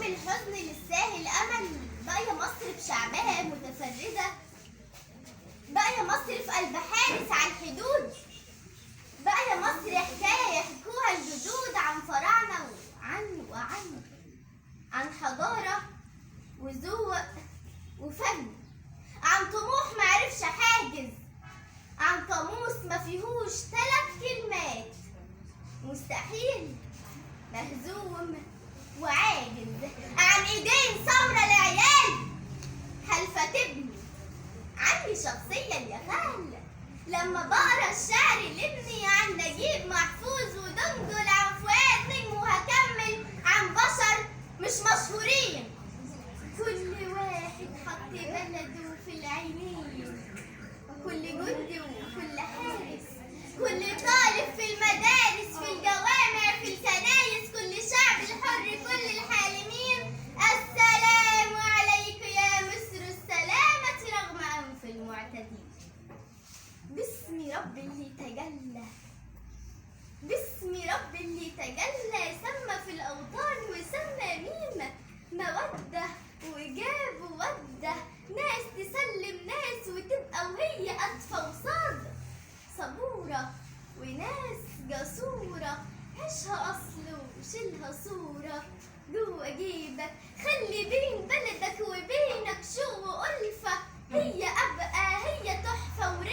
الحزن للساهل أمل، بقى يا مصر بشعبها متفردة، بقى يا مصر في قلب حارس على الحدود، بقى يا مصر حكاية يحكوها الجدود عن فراعنة عن حضارة وذوق وفن، عن طموح معرفش حاجز، عن قاموس ما فيهوش 3 كلمات، مستحيل مهزوم وعاجز، عن ايدين سمرة لعيال حلفة تبني عني شخصيا يا خال، لما بقرا الشعر لابني عن نجيب محفوظ ودنجل عن فؤاد نجم، وهكمل عن بشر مش مشهورين، كل واحد حط بلده في العينين، كل جندي وكل حارس، كل طالب في المدارس، في الجوامع، في الكنايس، كل شعب الحر، كل الحالمين، السلام عليك يا مصر السلامة رغم أنف المعتدين. باسم رب اللي تجلى، باسم رب اللي تجلى، سمى في الأوطان وسمى ميمة، مودة وإجاب وودة، ناس تسلم ناس وتبقى وهي أدفى وصادة، صبورة وناس جسورة، عيشها أصل وشيلها صورة جوه جيبك، خلي بين بلدك وبينك شوق وألفة، هي أبقى هي تحفة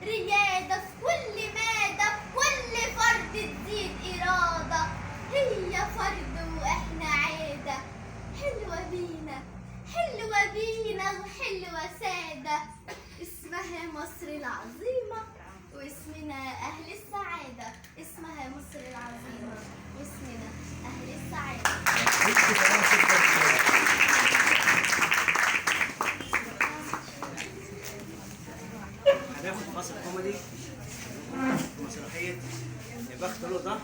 ريادة في كل مادة، كل فرد تزيد إرادة، هي فرد وإحنا عادة، حلوة بينا حلوة بينا وحلوة سادة، اسمها مصر العظيمة واسمنا أهل السعادة، اسمها مصر العظيمة واسمنا أهل السعادة. هناخد فاصل كوميدي مسرحية يا بخت له ضهر.